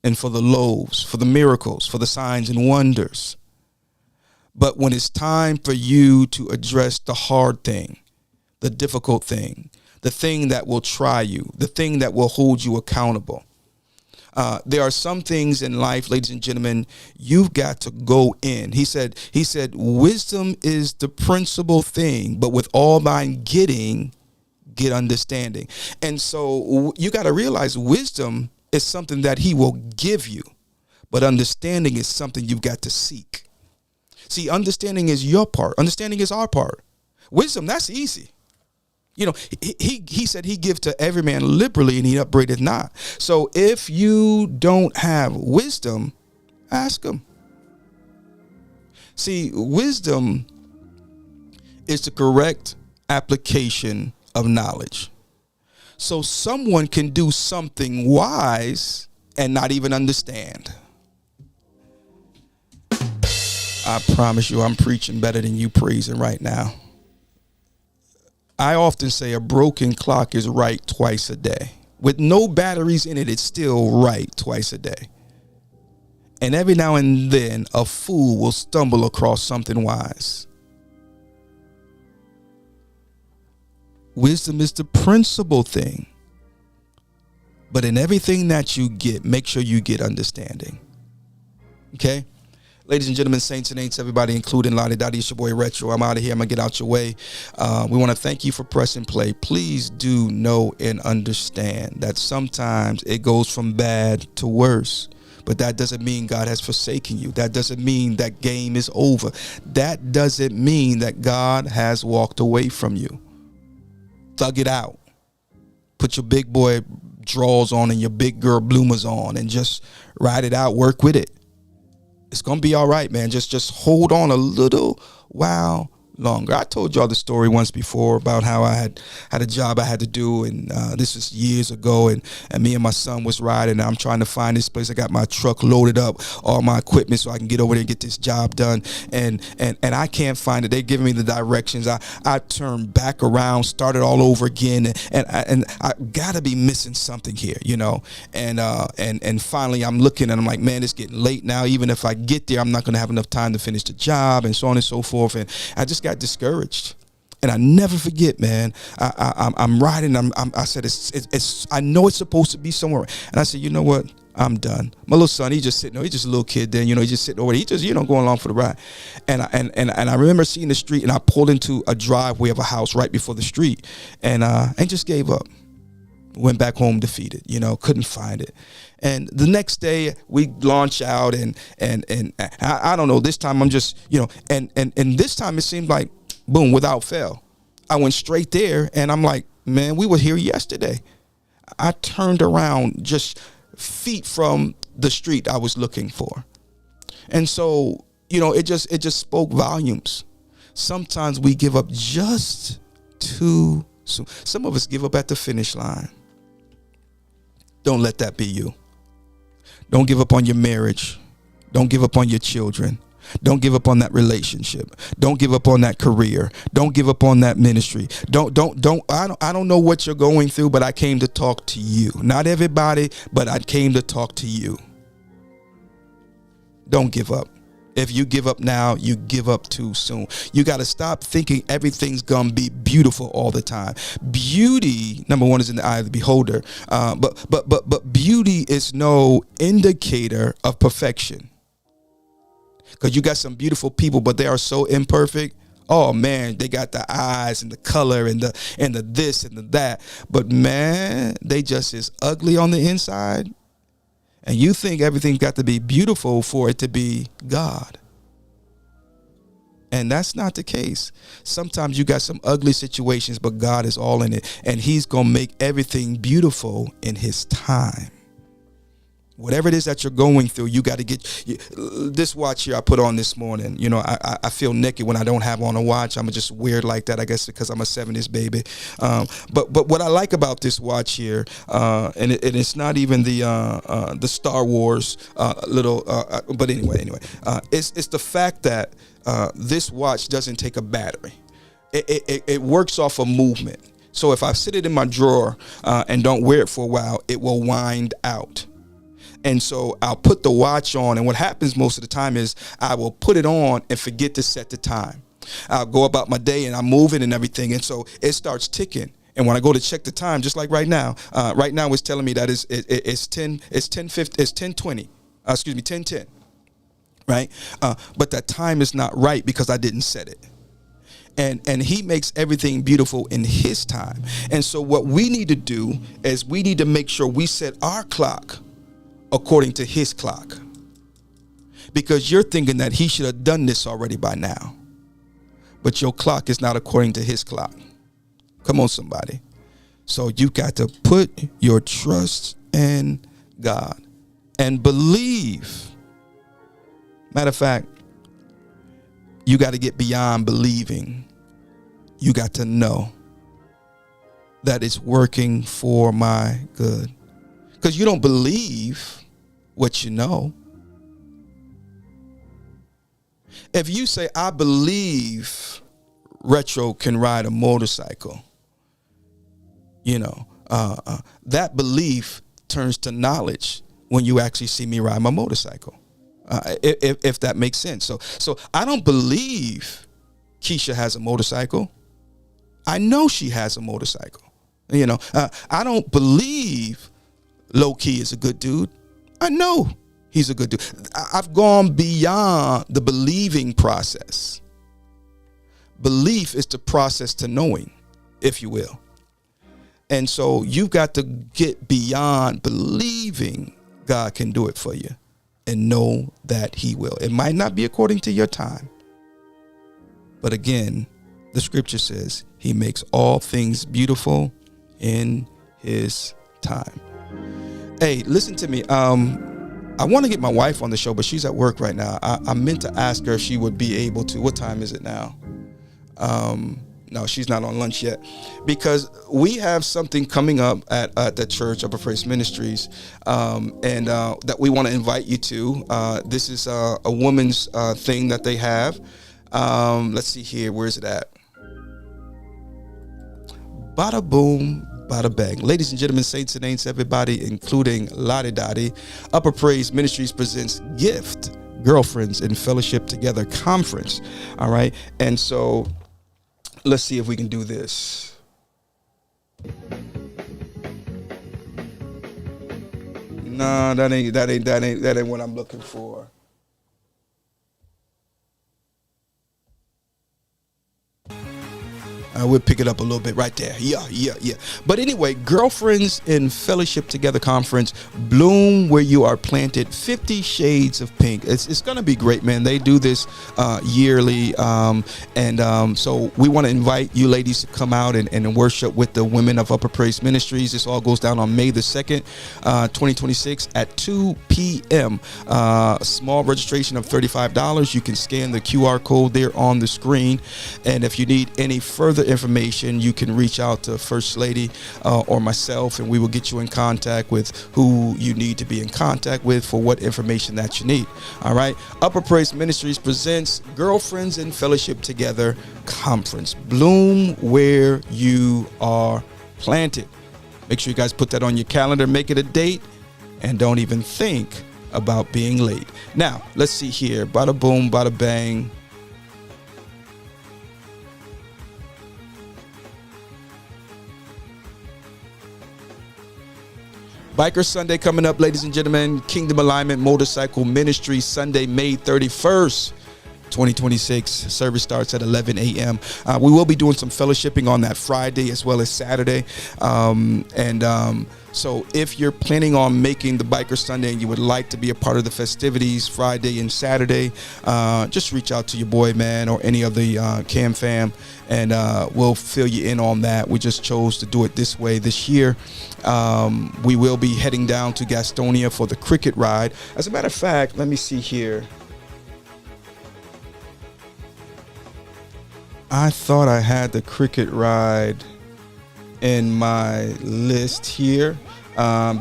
and for the loaves, for the miracles, for the signs and wonders. But when it's time for you to address the hard thing, the difficult thing, the thing that will try you, the thing that will hold you accountable. There are some things in life, ladies and gentlemen, you've got to go in. He said, wisdom is the principal thing, but with all thine getting, get understanding. And so you got to realize wisdom is something that he will give you, but understanding is something you've got to seek. See, understanding is your part. Understanding is our part. Wisdom, that's easy. He said he gives to every man liberally and he upbraideth not. So if you don't have wisdom, ask him. See, wisdom is the correct application of knowledge. So someone can do something wise and not even understand. I promise you, I'm preaching better than you praising right now. I often say a broken clock is right twice a day. With no batteries in it, it's still right twice a day. And every now and then, a fool will stumble across something wise. Wisdom is the principal thing. But in everything that you get, make sure you get understanding. Okay? Ladies and gentlemen, saints and ain'ts, everybody, including Lottie, Dottie, it's your boy Retro. I'm out of here. I'm going to get out your way. We want to thank you for pressing play. Please do know and understand that sometimes it goes from bad to worse. But that doesn't mean God has forsaken you. That doesn't mean that game is over. That doesn't mean that God has walked away from you. Thug it out. Put your big boy drawers on and your big girl bloomers on and just ride it out. Work with it. It's going to be all right, man. Just hold on a little while longer. I told y'all the story once before about how I had a job I had to do, and this was years ago, and me and my son was riding, and I'm trying to find this place. I got my truck loaded up, all my equipment, so I can get over there and get this job done, and I can't find it. They're giving me the directions. I turned back around, started all over again, and I gotta be missing something here, and finally I'm looking, and I'm like, man, it's getting late now. Even if I get there, I'm not gonna have enough time to finish the job, and so on and so forth, and I just got discouraged. And I never forget, man. I'm riding. I said, it's. I know it's supposed to be somewhere. And I said, you know what? I'm done. My little son, he's just sitting there. He's just a little kid. Then he's just sitting over there. He just going along for the ride. And I remember seeing the street, and I pulled into a driveway of a house right before the street, and just gave up. Went back home defeated. Couldn't find it. And the next day we launch out, and I don't know. This time I'm just and this time it seemed like boom, without fail, I went straight there, and I'm like, man, we were here yesterday. I turned around just feet from the street I was looking for, and so it just spoke volumes. Sometimes we give up just too soon. Some of us give up at the finish line. Don't let that be you. Don't give up on your marriage. Don't give up on your children. Don't give up on that relationship. Don't give up on that career. Don't give up on that ministry. I don't know what you're going through, but I came to talk to you. Not everybody, but I came to talk to you. Don't give up. If you give up now, you give up too soon. You got to stop thinking everything's going to be beautiful all the time. Beauty, number one, is in the eye of the beholder. But beauty is no indicator of perfection. Because you got some beautiful people, but they are so imperfect. Oh man, they got the eyes and the color and the this and the that. But man, they just as ugly on the inside. And you think everything's got to be beautiful for it to be God. And that's not the case. Sometimes you got some ugly situations, but God is all in it. And he's going to make everything beautiful in his time. Whatever it is that you're going through, you got to get this watch here I put on this morning. You know, I feel naked when I don't have on a watch. I'm just weird like that, I guess, because I'm a 70s baby. But what I like about this watch here, and it's not even the Star Wars but anyway, it's the fact that this watch doesn't take a battery. It works off of movement. So if I sit it in my drawer and don't wear it for a while, it will wind out. And so I'll put the watch on, and what happens most of the time is I will put it on and forget to set the time. I'll go about my day and I'm moving and everything, and so it starts ticking. And when I go to check the time, just like right now it's telling me that it's 10:10, right? But that time is not right because I didn't set it. And he makes everything beautiful in his time. And so what we need to do is we need to make sure we set our clock according to his clock, because you're thinking that he should have done this already by now, but your clock is not according to his clock. Come on, somebody. So you got to put your trust in God and believe. Matter of fact, you got to get beyond believing. You got to know that it's working for my good, because you don't believe what you know. If you say, I believe Retro can ride a motorcycle, that belief turns to knowledge when you actually see me ride my motorcycle. If that makes sense. So I don't believe Keisha has a motorcycle. I know she has a motorcycle. I don't believe Low Key is a good dude. I know he's a good dude. I've gone beyond the believing process. Belief is the process to knowing, if you will. And so you've got to get beyond believing God can do it for you and know that he will. It might not be according to your time, but again, the scripture says he makes all things beautiful in his time. Hey, listen to me. I want to get my wife on the show, but she's at work right now. I meant to ask her if she would be able to. What time is it now? No, she's not on lunch yet, because we have something coming up at the church, Upper Praise Ministries, and that we want to invite you to. This is a woman's thing that they have. Let's see here. Where is it at? Bada boom, bada bang. Ladies and gentlemen, saints and ain'ts, everybody, including Lottie Dottie, Upper Praise Ministries presents Gift Girlfriends in Fellowship Together Conference. All right. And so let's see if we can do this. No, that ain't what I'm looking for. We'll pick it up a little bit right there. Yeah. But anyway, Girlfriends in Fellowship Together Conference, bloom where you are planted, 50 Shades of Pink. It's going to be great, man. They do this yearly. So we want to invite you ladies to come out and worship with the women of Upper Praise Ministries. This all goes down on May the 2nd, 2026 at 2 p.m. Small registration of $35. You can scan the QR code there on the screen. And if you need any further further information, you can reach out to First Lady or myself, and we will get you in contact with who you need to be in contact with for what information that you need. All right. Upper Praise Ministries presents Girlfriends in Fellowship Together Conference. Bloom where you are planted. Make sure you guys put that on your calendar, make it a date, and don't even think about being late. Now, let's see here. Bada boom, bada bang. Biker Sunday coming up, ladies and gentlemen. Kingdom Alignment Motorcycle Ministry, Sunday, May 31st. 2026. Service starts at 11 a.m. We will be doing some fellowshipping on that Friday as well as Saturday. So if you're planning on making the Biker Sunday and you would like to be a part of the festivities Friday and Saturday, just reach out to your boy, man, or any of the Cam fam, and we'll fill you in on that. We just chose to do it this way this year. We will be heading down to Gastonia for the cricket ride. As a matter of fact, let me see here. I thought I had the cricket ride in my list here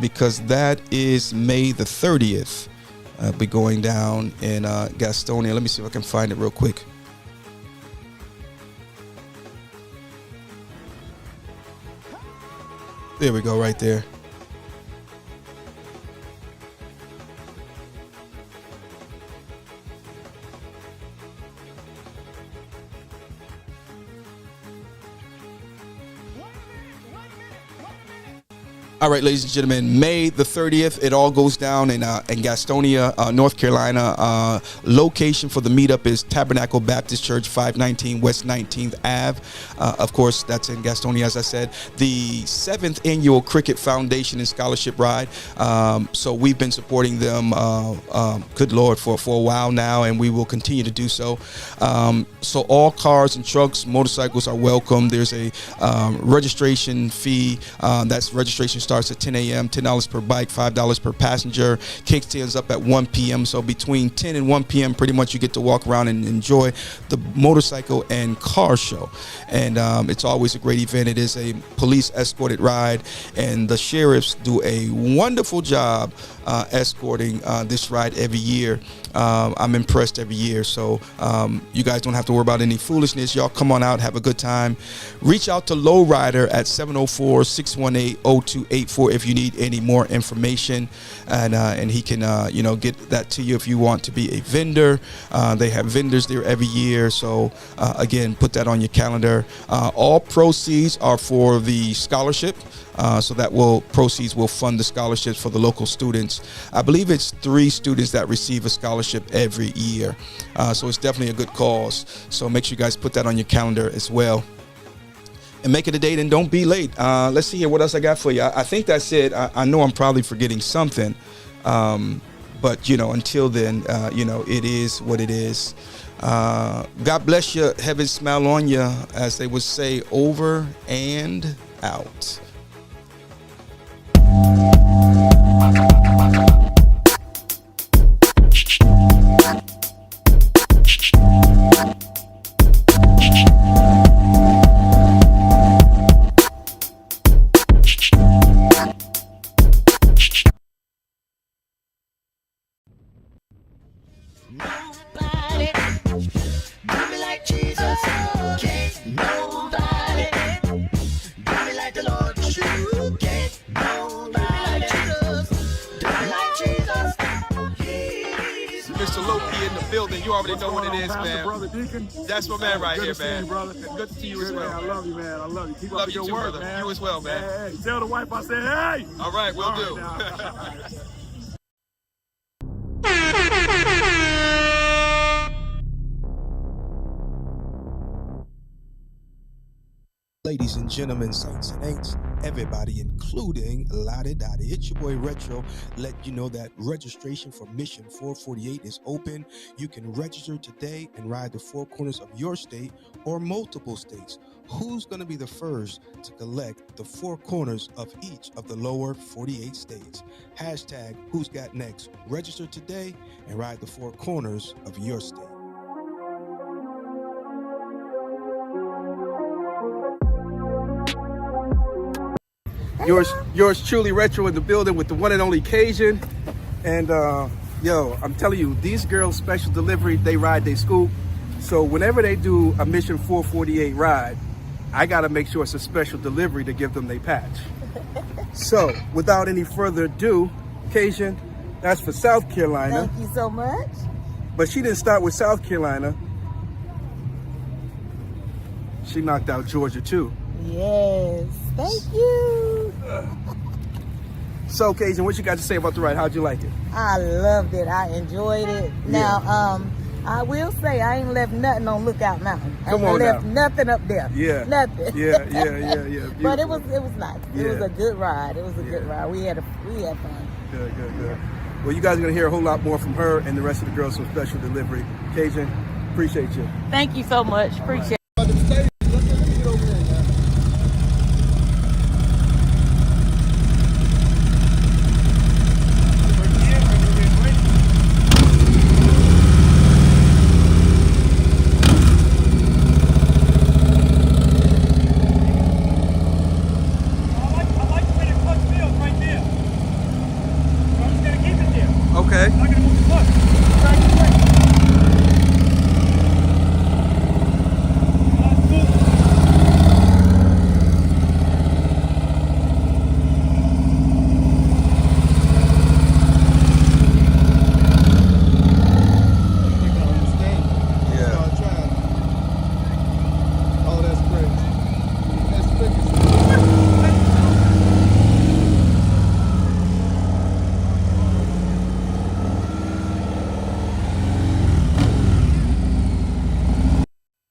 because that is May the 30th. I'll be going down in Gastonia. Let me see if I can find it real quick. There we go, right there. All right, ladies and gentlemen, May the 30th, it all goes down in Gastonia, North Carolina. Location for the meetup is Tabernacle Baptist Church, 519 West 19th Ave. Of course, that's in Gastonia, as I said. The 7th annual Cricket Foundation and Scholarship Ride. So we've been supporting them, good Lord, for a while now, and we will continue to do so. So all cars and trucks, motorcycles are welcome. There's a registration fee. That's registration starts at 10 a.m., $10 per bike, $5 per passenger. Kickstands up at 1 p.m. So between 10 and 1 p.m., pretty much you get to walk around and enjoy the motorcycle and car show. And it's always a great event. It is a police escorted ride, and the sheriffs do a wonderful job escorting this ride every year. I'm impressed every year. So you guys don't have to worry about any foolishness. Y'all come on out, have a good time. Reach out to Lowrider at 704-618-0284 if you need any more information, and he can get that to you if you want to be a vendor. They have vendors there every year. So again, put that on your calendar. All proceeds are for the scholarship. So that proceeds will fund the scholarships for the local students. I believe it's 3 students that receive a scholarship every year. So it's definitely a good cause. So make sure you guys put that on your calendar as well. And make it a date and don't be late. Let's see here what else I got for you. I think that's it. I know I'm probably forgetting something. But, until then, it is what it is. God bless you. Heaven smile on you, as they would say, over and out. Nobody do me like Jesus. Can't nobody do me like the Lord. You can't nobody do me like Jesus. He's Mr. Lottie in the building. You already know what it is, man. Brother Deacon. That's my man right Good here, to see man. you, brother. Good to see you as Man, I well. love you, man. I love you. Keep Love up you your too, work, brother. man. You as well, man. Hey, tell the wife I said, hey. All right, we'll do. Now. Ladies and gentlemen, saints and ain'ts, everybody, including Lottie, Dottie. It's your boy Retro. Let you know that registration for Mission 448 is open. You can register today and ride the 4 corners of your state or multiple states. Who's going to be the first to collect the 4 corners of each of the lower 48 states? Hashtag Who's Got Next. Register today and ride the 4 corners of your state. yours truly, Retro, in the building with the one and only Cajun. And yo, I'm telling you, these girls special delivery, they ride, they scoop. So whenever they do a Mission 448 ride, I gotta make sure it's a special delivery to give them their patch. So without any further ado, Cajun, that's for South Carolina. Thank you so much. But she didn't start with South Carolina. She knocked out Georgia too. Yes, thank you. So Cajun, what you got to say about the ride? How'd you like it? I loved it. I enjoyed it. Now, I will say I ain't left nothing on Lookout Mountain. Come I on ain't left now. nothing up there. Yeah. Nothing. Yeah. But it was nice. It was Yeah. a good ride. It was a good ride. We had fun. Good. Well, you guys are gonna hear a whole lot more from her and the rest of the girls from Special Delivery. Cajun, appreciate you. Thank you so much. Appreciate it. Okay.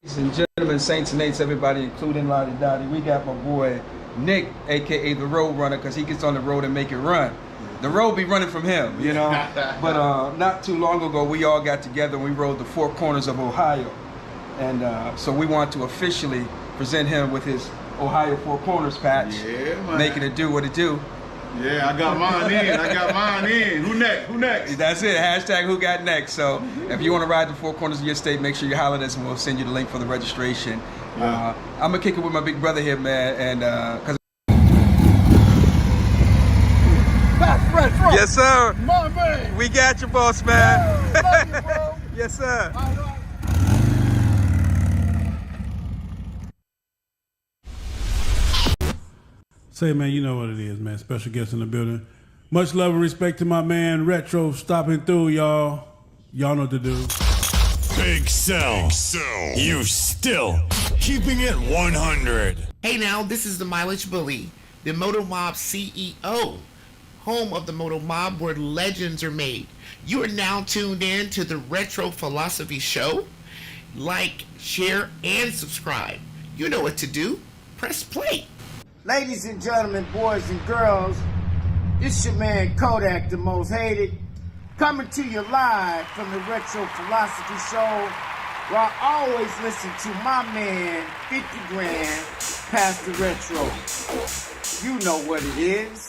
Ladies and gentlemen, saints and ain'ts, everybody, including Lottie Dottie, we got my boy Nick, aka the Road Runner, because he gets on the road and make it run. The road be running from him, you know. But not too long ago, we all got together and we rode the four corners of Ohio, and so we want to officially present him with his Ohio Four Corners patch, making it do what it do. Yeah, I got mine in. Who next? That's it. Hashtag who got next. So if you want to ride the four corners of your state, make sure you holler at us and we'll send you the link for the registration. Yeah. I'm going to kick it with my big brother here, man. And cause yes, sir. My man. We got you, boss, man. Love you, bro. Yes, sir. Say, man, you know what it is, man. Special guest in the building. Much love and respect to my man Retro stopping through, y'all. Y'all know what to do. Big Cell. You still keeping it 100. Hey now, this is the Mileage Bully, the Moto Mob CEO, home of the Moto Mob where legends are made. You are now tuned in to the Retro Philosophy Show. Like, share, and subscribe. You know what to do. Press play. Ladies and gentlemen, boys and girls, it's your man Kodak, the most hated, coming to you live from the Retro Philosophy Show, where I always listen to my man, 50 Grand, Pastor Retro. You know what it is.